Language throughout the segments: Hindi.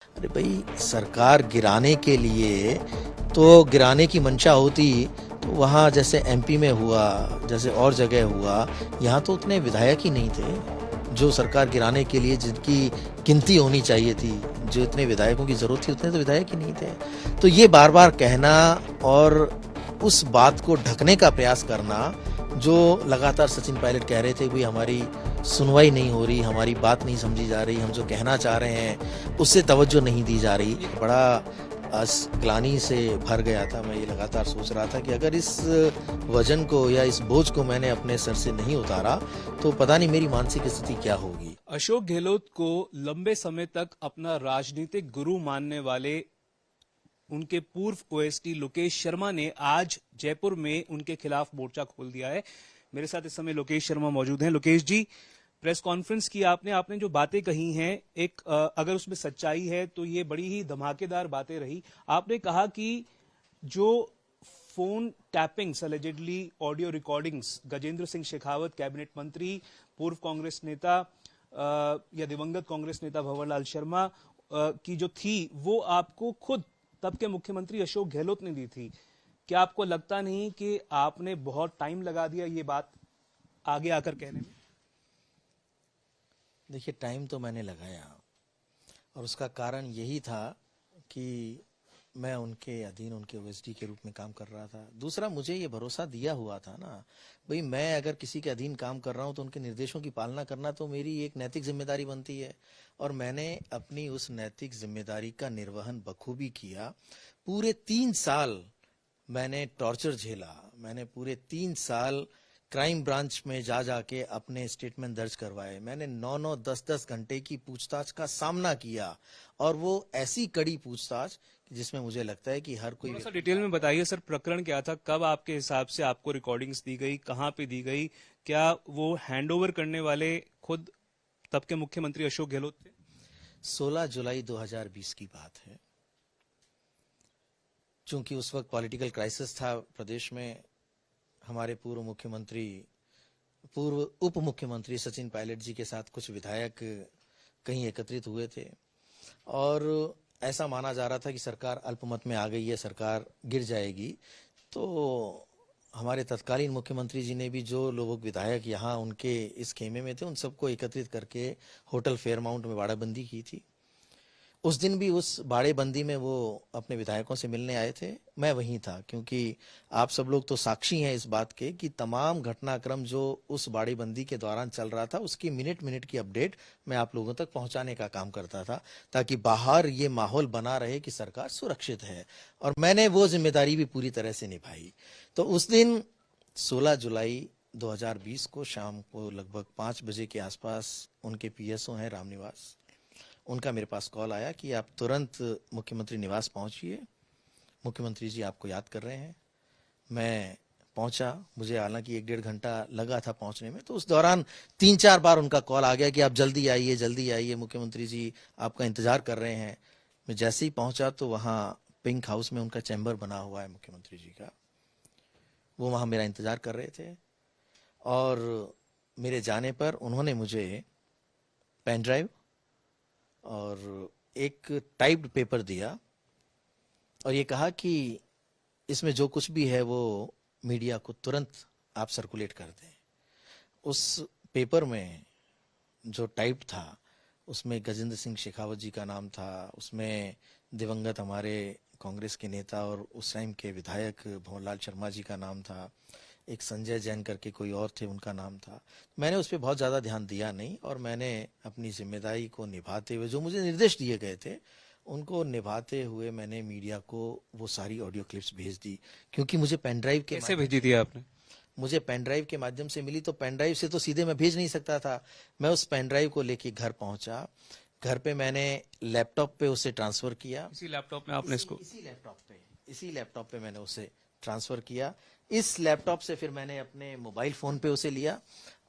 अरे भाई, सरकार गिराने के लिए तो गिराने की मंशा होती तो वहाँ जैसे एमपी में हुआ, जैसे और जगह हुआ, यहाँ तो उतने विधायक ही नहीं थे जो सरकार गिराने के लिए जिनकी गिनती होनी चाहिए थी। जो इतने विधायकों की जरूरत थी उतने तो विधायक ही नहीं थे। तो ये बार बार कहना और उस बात को ढकने का प्रयास करना, जो लगातार सचिन पायलट कह रहे थे भाई हमारी सुनवाई नहीं हो रही, हमारी बात नहीं समझी जा रही, हम जो कहना चाह रहे हैं उससे तवज्जो नहीं दी जा रही, बड़ा ग्लानि से भर गया था। मैं ये लगातार सोच रहा था कि अगर इस वजन को या इस बोझ को मैंने अपने सर से नहीं उतारा तो पता नहीं मेरी मानसिक स्थिति क्या होगी। अशोक गहलोत को लंबे समय तक अपना राजनीतिक गुरु मानने वाले उनके पूर्व ओएसडी लोकेश शर्मा ने आज जयपुर में उनके खिलाफ मोर्चा खोल दिया है। मेरे साथ इस समय लोकेश शर्मा मौजूद हैं। लोकेश जी, प्रेस कॉन्फ्रेंस की आपने जो बातें कही हैं, एक अगर उसमें सच्चाई है तो ये बड़ी ही धमाकेदार बातें रही। आपने कहा कि जो phone tappings allegedly audio recordings Gajendra Singh Shekhawat cabinet मंत्री, पूर्व कांग्रेस नेता या दिवंगत कांग्रेस नेता भंवरलाल शर्मा की जो थी वो आपको खुद तब के मुख्यमंत्री अशोक गहलोत ने दी थी। क्या आपको लगता नहीं कि आपने बहुत टाइम लगा दिया ये बात आगे आकर कहने में? देखिए, टाइम तो मैंने लगाया और उसका कारण यही था कि मैं उनके अधीन, उनके ओएसडी के रूप में काम कर रहा था। दूसरा, मुझे ये भरोसा दिया हुआ था ना भाई, मैं अगर किसी के अधीन काम कर रहा हूं तो उनके निर्देशों की पालना करना तो मेरी एक नैतिक जिम्मेदारी बनती है। और मैंने अपनी उस नैतिक जिम्मेदारी का निर्वहन बखूबी किया। पूरे 3 साल मैंने टॉर्चर झेला। मैंने पूरे 3 साल क्राइम ब्रांच में जा जाके अपने स्टेटमेंट दर्ज करवाए। मैंने 9-9, 10-10 घंटे की पूछताछ का सामना किया, और वो ऐसी कड़ी पूछताछ जिसमें मुझे लगता है कि हर कोई। थोड़ा सा डिटेल में बताइए सर, प्रकरण क्या था? कब आपके हिसाब से आपको रिकॉर्डिंग्स दी गई, कहां पे दी गई? क्या वो हैंडओवर करने वाले खुद तब के मुख्यमंत्री अशोक गहलोत थे? 16 जुलाई 2020 की बात है। चूंकि उस वक्त पॉलिटिकल क्राइसिस था प्रदेश में, हमारे पूर्व उप मुख्यमंत्री सचिन पायलट जी के साथ कुछ विधायक कहीं एकत्रित हुए थे, और ऐसा माना जा रहा था कि सरकार अल्पमत में आ गई है, सरकार गिर जाएगी। तो हमारे तत्कालीन मुख्यमंत्री जी ने भी जो लोग विधायक यहाँ उनके इस खेमे में थे उन सबको एकत्रित करके होटल फेयरमाउंट में बाड़ाबंदी की थी। उस दिन भी उस बाड़ेबंदी में वो अपने विधायकों से मिलने आए थे। मैं वहीं था, क्योंकि आप सब लोग तो साक्षी हैं इस बात के कि तमाम घटनाक्रम जो उस बाड़ेबंदी के दौरान चल रहा था उसकी मिनट मिनट की अपडेट मैं आप लोगों तक पहुंचाने का काम करता था, ताकि बाहर ये माहौल बना रहे कि सरकार सुरक्षित है। और मैंने वो जिम्मेदारी भी पूरी तरह से निभाई। तो उस दिन 16 जुलाई 2020 को शाम को लगभग 5 बजे के आसपास उनके पीएसओ हैं रामनिवास, उनका मेरे पास कॉल आया कि आप तुरंत मुख्यमंत्री निवास पहुंचिए, मुख्यमंत्री जी आपको याद कर रहे हैं। मैं पहुंचा। मुझे हालांकि 1-1.5 घंटा लगा था पहुंचने में। तो उस दौरान 3-4 बार उनका कॉल आ गया कि आप जल्दी आइए, मुख्यमंत्री जी आपका इंतजार कर रहे हैं। मैं जैसे ही पहुंचा तो वहां पिंक हाउस में उनका चैम्बर बना हुआ है मुख्यमंत्री जी का, वो वहां मेरा इंतजार कर रहे थे। और मेरे जाने पर उन्होंने मुझे पेन ड्राइव और एक टाइप्ड पेपर दिया, और ये कहा कि इसमें जो कुछ भी है वो मीडिया को तुरंत आप सर्कुलेट कर दें। उस पेपर में जो टाइप था उसमें गजेंद्र सिंह शेखावत जी का नाम था, उसमें दिवंगत हमारे कांग्रेस के नेता और उस टाइम के विधायक भंवरलाल शर्मा जी का नाम था, एक संजय जैन करके कोई और थे उनका नाम था। मैंने उस पर बहुत ज़्यादा ध्यान दिया नहीं, और मैंने अपनी जिम्मेदारी को निभाते हुए जो मुझे निर्देश दिए गए थे उनको निभाते हुए मैंने मीडिया को वो सारी ऑडियो क्लिप्स भेज दी। क्योंकि मुझे पेन ड्राइव के कैसे भेजी थी आपने? मुझे पेन ड्राइव के माध्यम से मिली, तो पेन ड्राइव से तो सीधे मैं भेज नहीं सकता था। मैं उस पेन ड्राइव को लेके घर पहुंचा। घर पे मैंने लैपटॉप पे उसे ट्रांसफर किया। इसी लैपटॉप में आपने इसको? इसी लैपटॉप पे मैंने उसे ट्रांसफर किया। इस लैपटॉप से फिर मैंने अपने मोबाइल फोन पे उसे लिया,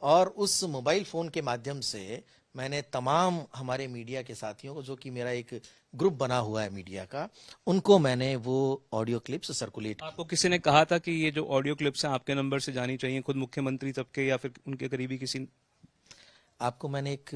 और उस मोबाइल फोन के माध्यम से मैंने तमाम हमारे मीडिया के साथियों को, जो कि मेरा एक ग्रुप बना हुआ है मीडिया का, उनको मैंने वो ऑडियो क्लिप्स सर्कुलेट। आपको किसी ने कहा था कि ये जो ऑडियो क्लिप्स हैं आपके नंबर से जानी चाहिए, खुद मुख्यमंत्री तब के या फिर उनके करीबी किसी? आपको मैंने एक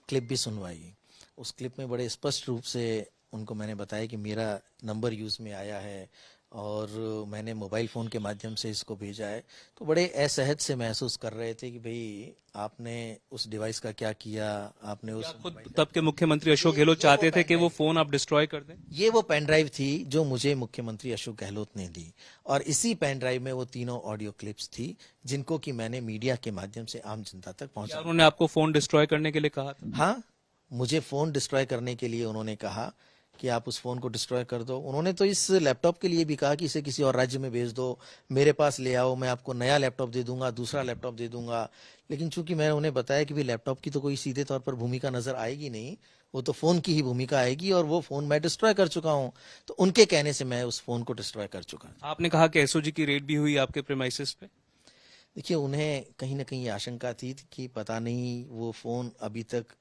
क्लिप भी सुनवाई। उस क्लिप में बड़े स्पष्ट रूप से उनको मैंने बताया कि मेरा नंबर यूज़ में आया है और मैंने मोबाइल फ़ोन के माध्यम से इसको भेजा है। तो बड़े असहज से महसूस कर रहे थे कि भाई आपने उस डिवाइस का क्या किया, आपने क्या उस खुद तब के मुख्यमंत्री अशोक गहलोत चाहते थे कि वो फोन आप डिस्ट्रॉय कर दें? ये वो पेन ड्राइव थी जो मुझे मुख्यमंत्री अशोक गहलोत ने दी और इसी पेन ड्राइव में वो तीनों ऑडियो क्लिप्स थी जिनको कि मैंने मीडिया के माध्यम से आम जनता तक क्या पहुंचा। उन्होंने आपको फोन डिस्ट्रॉय करने के लिए कहा था? हाँ, मुझे फोन डिस्ट्रॉय करने के लिए उन्होंने कहा कि आप उस फोन को डिस्ट्रॉय कर दो। उन्होंने तो इस लैपटॉप के लिए भी कहा कि इसे किसी और राज्य में भेज दो, मेरे पास ले आओ, मैं आपको नया लैपटॉप दे दूंगा, दूसरा लैपटॉप दे दूंगा। लेकिन चूंकि मैंने उन्हें बताया कि भाई लैपटॉप की तो कोई सीधे तौर पर भूमिका नजर आएगी नहीं, वो तो फोन की ही भूमिका आएगी और वो फोन मैं डिस्ट्रॉय कर चुका हूं, तो उनके कहने से मैं उस फोन को डिस्ट्रॉय कर चुका। आपने कहा कि एसओजी की रेड भी हुई आपके प्रेमाइसिस पे। देखिए, उन्हें कहीं ना कहीं ये आशंका थी कि पता नहीं वो फोन अभी तक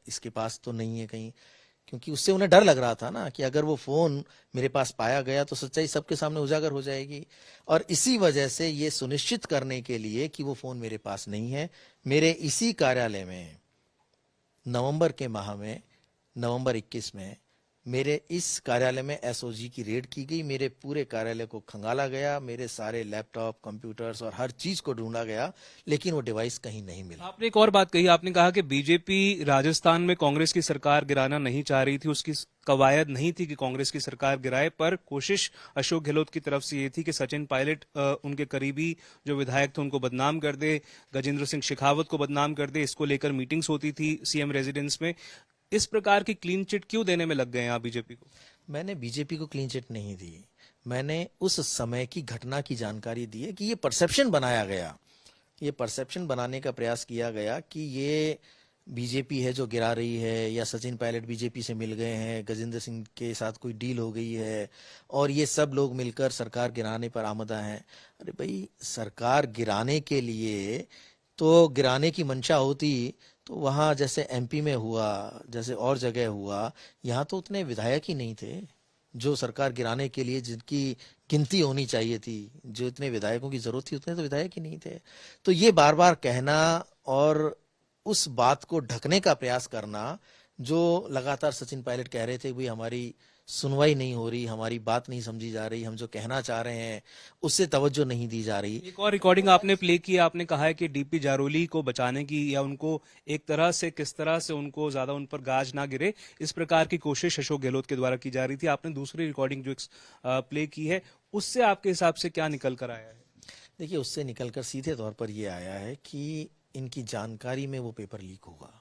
इसके पास तो नहीं है कहीं, क्योंकि उससे उन्हें डर लग रहा था ना कि अगर वो फोन मेरे पास पाया गया तो सच्चाई सबके सामने उजागर हो जाएगी। और इसी वजह से ये सुनिश्चित करने के लिए कि वो फोन मेरे पास नहीं है, मेरे इसी कार्यालय में नवंबर के माह में, नवंबर 21 में मेरे इस कार्यालय में एसओजी की रेड की गई। मेरे पूरे कार्यालय को खंगाला गया, मेरे सारे लैपटॉप, कंप्यूटर्स और हर चीज को ढूंढा गया, लेकिन वो डिवाइस कहीं नहीं मिला। आपने एक और बात कही, आपने कहा कि बीजेपी राजस्थान में कांग्रेस की सरकार गिराना नहीं चाह रही थी, उसकी कवायद नहीं थी कि कांग्रेस की सरकार गिराए, पर कोशिश अशोक गहलोत की तरफ से ये थी कि सचिन पायलट उनके करीबी जो विधायक थे उनको बदनाम कर दे, गजेंद्र सिंह शेखावत को बदनाम कर दे। इसको लेकर मीटिंग्स होती थी सीएम रेजिडेंस में। इस प्रकार की क्लीन चिट क्यों देने में लग गए हैं आप बीजेपी को? मैंने बीजेपी को क्लीन चिट नहीं दी, मैंने उस समय की घटना की जानकारी दी है कि ये परसेप्शन बनाया गया, ये परसेप्शन बनाने का प्रयास किया गया कि ये बीजेपी है जो गिरा रही है, या सचिन पायलट बीजेपी से मिल गए हैं, गजेंद्र सिंह के साथ कोई डील हो गई है और ये सब लोग मिलकर सरकार गिराने पर आमदा हैं। अरे भाई, सरकार गिराने के लिए तो गिराने की मंशा होती तो वहां जैसे एमपी में हुआ, जैसे और जगह हुआ, यहाँ तो उतने विधायक ही नहीं थे जो सरकार गिराने के लिए जिनकी गिनती होनी चाहिए थी, जो इतने विधायकों की जरूरत थी उतने तो विधायक ही नहीं थे। तो ये बार बार कहना और उस बात को ढकने का प्रयास करना, जो लगातार सचिन पायलट कह रहे थे भाई हमारी सुनवाई नहीं हो रही, हमारी बात नहीं समझी जा रही, हम जो कहना चाह रहे हैं उससे तवज्जो नहीं दी जा रही। एक और रिकॉर्डिंग आपने प्ले की, आपने कहा है कि डीपी जारोली को बचाने की या उनको एक तरह से किस तरह से उनको ज्यादा उन पर गाज ना गिरे, इस प्रकार की कोशिश अशोक गहलोत के द्वारा की जा रही थी। आपने दूसरी रिकॉर्डिंग जो प्ले की है उससे आपके हिसाब से क्या निकल कर आया है? देखिए, उससे निकलकर सीधे तौर पर यह आया है कि इनकी जानकारी में वो पेपर लीक होगा,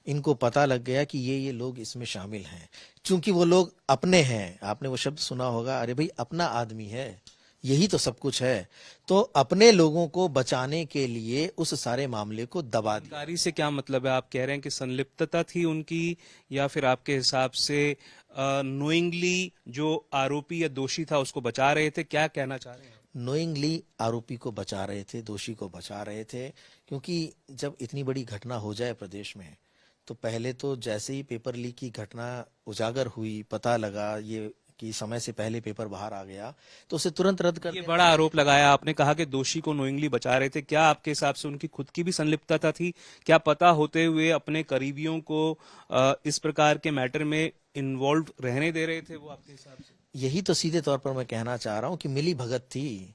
इनको पता लग गया कि ये लोग इसमें शामिल हैं, क्योंकि वो लोग अपने हैं। आपने वो शब्द सुना होगा, अरे भाई अपना आदमी है, यही तो सब कुछ है। तो अपने लोगों को बचाने के लिए उस सारे मामले को दबा दिया। जानकारी से क्या मतलब है? आप कह रहे हैं कि संलिप्तता थी उनकी, या फिर आपके हिसाब से नोइंगली जो आरोपी या दोषी था उसको बचा रहे थे? क्या कहना चाह रहे हैं? नोइंगली आरोपी को बचा रहे थे, दोषी को बचा रहे थे, क्योंकि जब इतनी बड़ी घटना हो जाए प्रदेश में तो पहले तो जैसे ही पेपर लीक की घटना उजागर हुई, पता लगा ये कि समय से पहले पेपर बाहर आ गया, तो उसे तुरंत रद्द कर ये दिया। बड़ा आरोप लगाया आपने, कहा कि दोषी को नोइंगली बचा रहे थे। क्या आपके हिसाब से उनकी खुद की भी संलिप्तता थी? क्या पता होते हुए अपने करीबियों को इस प्रकार के मैटर में इन्वॉल्व रहने दे रहे थे वो, आपके हिसाब से? यही तो सीधे तौर पर मैं कहना चाह रहा हूं कि मिली भगत थी।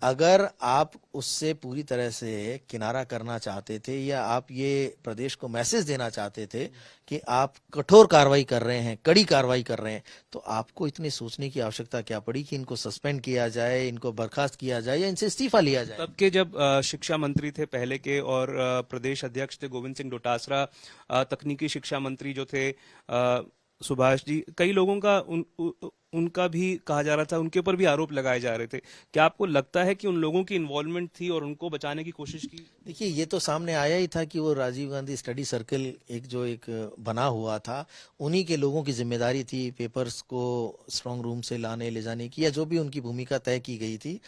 अगर आप उससे पूरी तरह से किनारा करना चाहते थे, या आप ये प्रदेश को मैसेज देना चाहते थे कि आप कठोर कार्रवाई कर रहे हैं, कड़ी कार्रवाई कर रहे हैं, तो आपको इतने सोचने की आवश्यकता क्या पड़ी कि इनको सस्पेंड किया जाए, इनको बर्खास्त किया जाए या इनसे इस्तीफा लिया जाए। तब के जब शिक्षा मंत्री थे पहले के और प्रदेश अध्यक्ष थे गोविंद सिंह डोटासरा, तकनीकी शिक्षा मंत्री जो थे सुभाष जी, कई लोगों का उनका भी कहा जा रहा था, उनके ऊपर भी आरोप लगाए जा रहे थे। क्या आपको लगता है कि उन लोगों की इन्वॉल्वमेंट थी और उनको बचाने की कोशिश की? देखिए, ये तो सामने आया ही था कि वो राजीव गांधी स्टडी सर्कल एक बना हुआ था, उन्हीं के लोगों की जिम्मेदारी थी पेपर्स को स्ट्रांग रूम से लाने ले जाने की, या जो भी उनकी भूमिका तय की गई थी,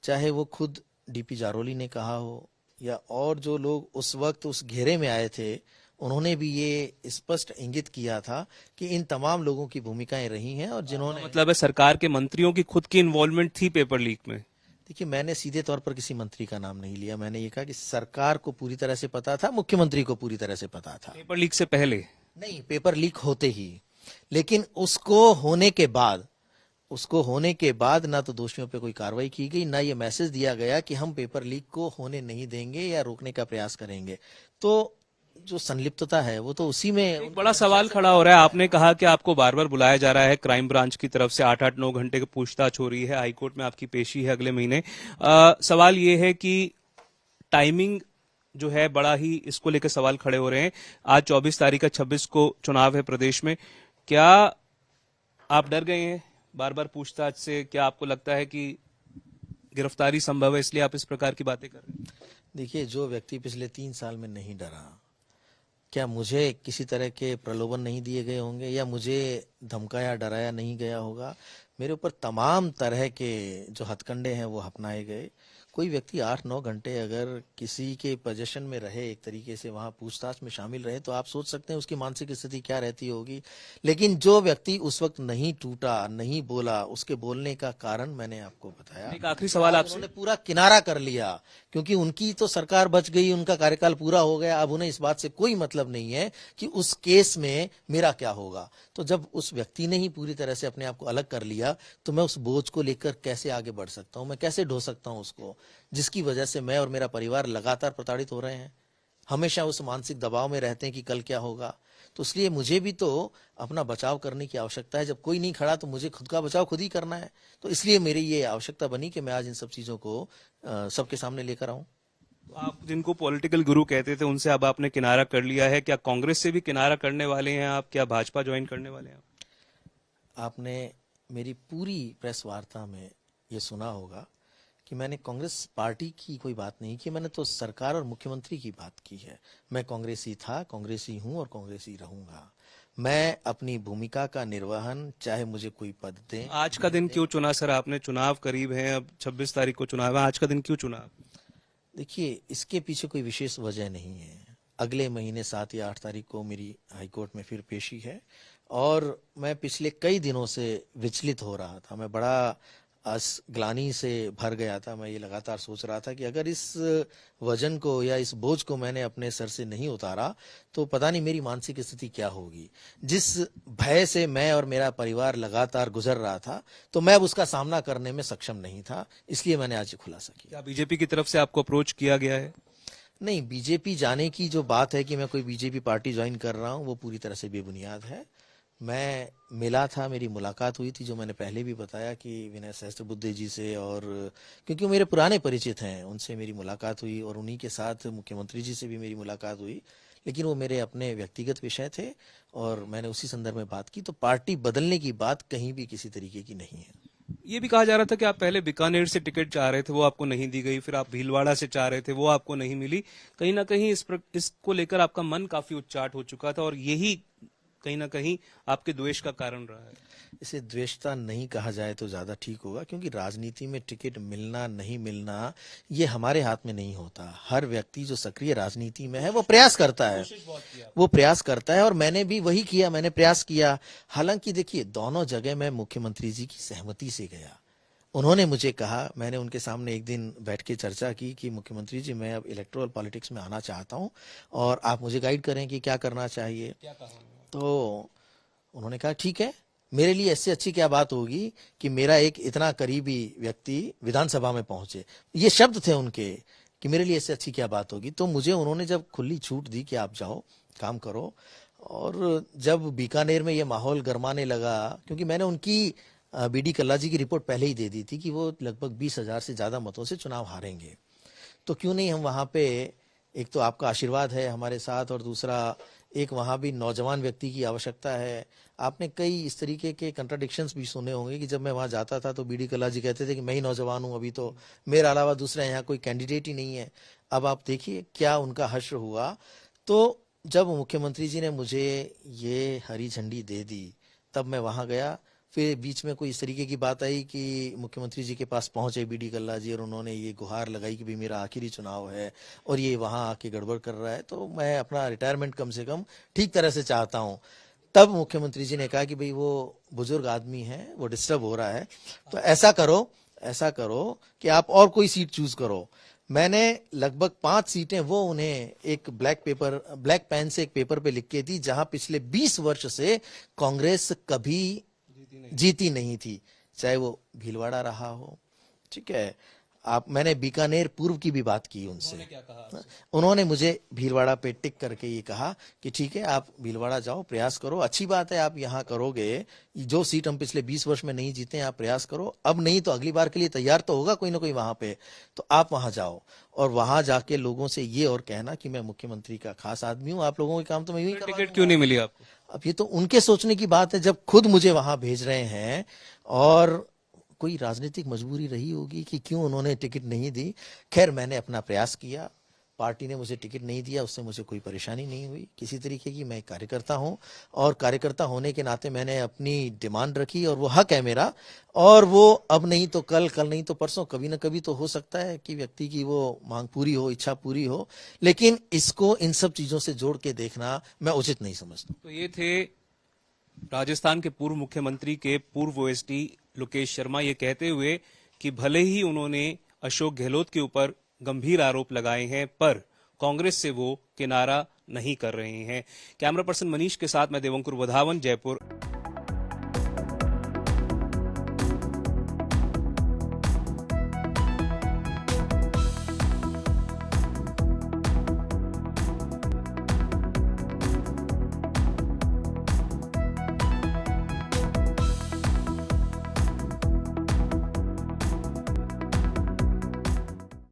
चाहे वो खुद डीपी जारोली ने कहा हो या और जो लोग उस वक्त उस घेरे में आए थे, उन्होंने भी ये स्पष्ट इंगित किया था कि इन तमाम लोगों की भूमिकाएं रही हैं और जिन्होंने मतलब है सरकार के मंत्रियों की खुद की इन्वॉल्वमेंट थी पेपर लीक में? देखिए, मैंने सीधे तौर पर किसी मंत्री का नाम नहीं लिया, मैंने ये कहा कि सरकार को पूरी तरह से पता था, मुख्यमंत्री को पूरी तरह से पता था। पेपर लीक से पहले? नहीं, पेपर लीक होते ही, लेकिन उसको होने के बाद ना तो दोषियों पे कोई कार्रवाई की गई, ना ये मैसेज दिया गया कि हम पेपर लीक को होने नहीं देंगे या रोकने का प्रयास करेंगे। तो जो संलिप्तता है वो तो उसी में एक बड़ा सवाल खड़ा हो रहा है। आपने कहा कि आपको बार बार बुलाया जा रहा है क्राइम ब्रांच की तरफ से, 8-8-9 घंटे की पूछताछ हो रही है, हाईकोर्ट में आपकी पेशी है अगले महीने। सवाल ये है कि टाइमिंग जो है बड़ा ही, इसको लेकर सवाल खड़े हो रहे हैं। आज 24 तारीख का 26 को चुनाव है प्रदेश में। क्या आप डर गए हैं बार बार पूछताछ से? क्या आपको लगता है कि गिरफ्तारी संभव है, इसलिए आप इस प्रकार की बातें कर रहे हैं? देखिए, जो व्यक्ति पिछले 3 साल में नहीं डरा, क्या मुझे किसी तरह के प्रलोभन नहीं दिए गए होंगे या मुझे धमकाया डराया नहीं गया होगा? मेरे ऊपर तमाम तरह के जो हथकंडे हैं वो अपनाए गए। कोई व्यक्ति 8-9 घंटे अगर किसी के पोजीशन में रहे, एक तरीके से वहां पूछताछ में शामिल रहे, तो आप सोच सकते हैं उसकी मानसिक स्थिति क्या रहती होगी। लेकिन जो व्यक्ति उस वक्त नहीं टूटा, नहीं बोला, उसके बोलने का कारण मैंने आपको बताया। एक आखिरी सवाल आपसे। उन्होंने पूरा किनारा कर लिया, क्योंकि उनकी तो सरकार बच गई, उनका कार्यकाल पूरा हो गया। अब उन्हें इस बात से कोई मतलब नहीं है कि उस केस में मेरा क्या होगा। तो जब उस व्यक्ति ने ही पूरी तरह से अपने आप को अलग कर लिया, तो मैं उस बोझ को लेकर कैसे आगे बढ़ सकता हूं? मैं कैसे ढो सकता हूं उसको, जिसकी वजह से मैं और मेरा परिवार लगातार प्रताड़ित हो रहे हैं, हमेशा उस मानसिक दबाव में रहते हैं कि कल क्या होगा। तो इसलिए मुझे भी तो अपना बचाव करने की आवश्यकता है। जब कोई नहीं खड़ा तो मुझे खुद का बचाव खुद ही करना है। तो इसलिए मेरी ये आवश्यकता बनी कि मैं आज इन सब चीजों को सबके सामने लेकर आऊं। आप जिनको पॉलिटिकल गुरु कहते थे, उनसे अब आपने किनारा कर लिया है। क्या कांग्रेस से भी किनारा करने वाले हैं आप? क्या भाजपा ज्वाइन करने वाले हैं आप? आपने मेरी पूरी प्रेस वार्ता में ये सुना होगा कि मैंने कांग्रेस पार्टी की कोई बात नहीं की, मैंने तो सरकार और मुख्यमंत्री की बात की है। मैं कांग्रेसी था, कांग्रेसी हूं और कांग्रेसी रहूंगा। मैं अपनी भूमिका का निर्वहन, चाहे मुझे कोई पद दें। आज का दिन क्यों चुना सर आपने? चुनाव करीब है, अब 26 तारीख को चुनाव है, आज का दिन क्यों चुना? देखिए, इसके पीछे कोई विशेष वजह नहीं है। अगले महीने 7 या 8 तारीख को मेरी हाईकोर्ट में फिर पेशी है और मैं पिछले कई दिनों से विचलित हो रहा था। मैं बड़ा ग्लानि से भर गया था। मैं ये लगातार सोच रहा था कि अगर इस वजन को या इस बोझ को मैंने अपने सर से नहीं उतारा तो पता नहीं मेरी मानसिक स्थिति क्या होगी। जिस भय से मैं और मेरा परिवार लगातार गुजर रहा था, तो मैं अब उसका सामना करने में सक्षम नहीं था। इसलिए मैंने आज खुलासा किया। क्या बीजेपी की तरफ से आपको अप्रोच किया गया है? नहीं, बीजेपी जाने की जो बात है कि मैं कोई बीजेपी पार्टी ज्वाइन कर रहा हूं, वो पूरी तरह से बेबुनियाद है। मैं मिला था, मेरी मुलाकात हुई थी, जो मैंने पहले भी बताया कि विनय सहस्त्रबुद्धे जी से, और क्योंकि वो मेरे पुराने परिचित हैं, उनसे मेरी मुलाकात हुई और उन्हीं के साथ मुख्यमंत्री जी से भी मेरी मुलाकात हुई। लेकिन वो मेरे अपने व्यक्तिगत विषय थे और मैंने उसी संदर्भ में बात की। तो पार्टी बदलने की बात कहीं भी किसी तरीके की नहीं है। ये भी कहा जा रहा था कि आप पहले बीकानेर से टिकट चाह रहे थे, वो आपको नहीं दी गई, फिर आप भीलवाड़ा से चाह रहे थे, वो आपको नहीं मिली। कहीं ना कहीं इसको लेकर आपका मन काफी उच्चाट हो चुका था और यही कहीं ना कहीं आपके द्वेष का कारण रहा है। इसे द्वेषता नहीं कहा जाए तो ज्यादा ठीक होगा, क्योंकि राजनीति में टिकट मिलना नहीं मिलना ये हमारे हाथ में नहीं होता। हर व्यक्ति जो सक्रिय राजनीति में है वो प्रयास करता है, और मैंने भी वही किया, मैंने प्रयास किया। हालांकि देखिए, दोनों जगह मैं मुख्यमंत्री जी की सहमति से गया। उन्होंने मुझे कहा, मैंने उनके सामने एक दिन बैठ के चर्चा की कि मुख्यमंत्री जी, मैं अब इलेक्टोरल पॉलिटिक्स में आना चाहता हूं और आप मुझे गाइड करें कि क्या करना चाहिए। तो उन्होंने कहा, ठीक है, मेरे लिए इससे अच्छी क्या बात होगी कि मेरा एक इतना करीबी व्यक्ति विधानसभा में पहुंचे। ये शब्द थे उनके कि मेरे लिए इससे अच्छी क्या बात होगी। तो मुझे उन्होंने जब खुली छूट दी कि आप जाओ, काम करो, और जब बीकानेर में ये माहौल गरमाने लगा, क्योंकि मैंने उनकी बीडी कल्ला जी की रिपोर्ट पहले ही दे दी थी कि वो लगभग 20,000 से ज्यादा मतों से चुनाव हारेंगे, तो क्यों नहीं हम वहां पे, एक तो आपका आशीर्वाद है हमारे साथ और दूसरा एक वहां भी नौजवान व्यक्ति की आवश्यकता है। आपने कई इस तरीके के कंट्राडिक्शंस भी सुने होंगे कि जब मैं वहां जाता था तो बीडी कल्ला जी कहते थे कि मैं ही नौजवान हूं, अभी तो मेरे अलावा दूसरा यहाँ कोई कैंडिडेट ही नहीं है। अब आप देखिए क्या उनका हश्र हुआ। तो जब मुख्यमंत्री जी ने मुझे ये हरी झंडी दे दी, तब मैं वहां गया। फिर बीच में कोई इस तरीके की बात आई कि मुख्यमंत्री जी के पास पहुंचे बीडी कल्ला जी और उन्होंने ये गुहार लगाई कि भाई मेरा आखिरी चुनाव है और ये वहां आके गड़बड़ कर रहा है, तो मैं अपना रिटायरमेंट कम से कम ठीक तरह से चाहता हूं। तब मुख्यमंत्री जी ने कहा कि भाई वो बुजुर्ग आदमी है, वो डिस्टर्ब हो रहा है, तो ऐसा करो कि आप और कोई सीट चूज करो। मैंने लगभग 5 सीटें वो उन्हें एक ब्लैक पेन से एक पेपर पे लिख के दी, जहां पिछले 20 वर्ष से कांग्रेस कभी जीती नहीं थी, चाहे वो भीलवाड़ा रहा हो। ठीक है, मैंने बीकानेर पूर्व की भी बात की उनसे। क्या कहा? उन्होंने मुझे भीलवाड़ा पे टिक करके ये कहा कि ठीक है, आप भीलवाड़ा जाओ, प्रयास करो, अच्छी बात है आप यहाँ करोगे, जो सीट हम पिछले 20 वर्ष में नहीं जीते आप प्रयास करो, अब नहीं तो अगली बार के लिए तैयार तो होगा कोई ना कोई वहां पे, तो आप वहां जाओ और वहां जाके लोगों से ये और कहना कि मैं मुख्यमंत्री का खास आदमी हूँ, आप लोगों के काम तो मैं यूं ही करवा टिकट क्यों नहीं मिली आपको? अब ये तो उनके सोचने की बात है, जब खुद मुझे वहां भेज रहे हैं, और कोई राजनीतिक मजबूरी रही होगी कि क्यों उन्होंने टिकट नहीं दी। खैर, मैंने अपना प्रयास किया, पार्टी ने मुझे टिकट नहीं दिया, उससे मुझे कोई परेशानी नहीं हुई किसी तरीके की। मैं कार्यकर्ता हूं और कार्यकर्ता होने के नाते मैंने अपनी डिमांड रखी और वो हक है मेरा, और वो अब नहीं तो कल, कल नहीं तो परसों, कभी ना कभी तो हो सकता है कि व्यक्ति की वो मांग पूरी हो, इच्छा पूरी हो, लेकिन इसको इन सब चीजों से जोड़ के देखना मैं उचित नहीं समझता। तो ये थे राजस्थान के पूर्व मुख्यमंत्री के पूर्व ओएसडी लोकेश शर्मा, ये कहते हुए कि भले ही उन्होंने अशोक गहलोत के ऊपर गंभीर आरोप लगाए हैं, पर कांग्रेस से वो किनारा नहीं कर रहे हैं। कैमरा पर्सन मनीष के साथ मैं देवंकुर वधावन, जयपुर।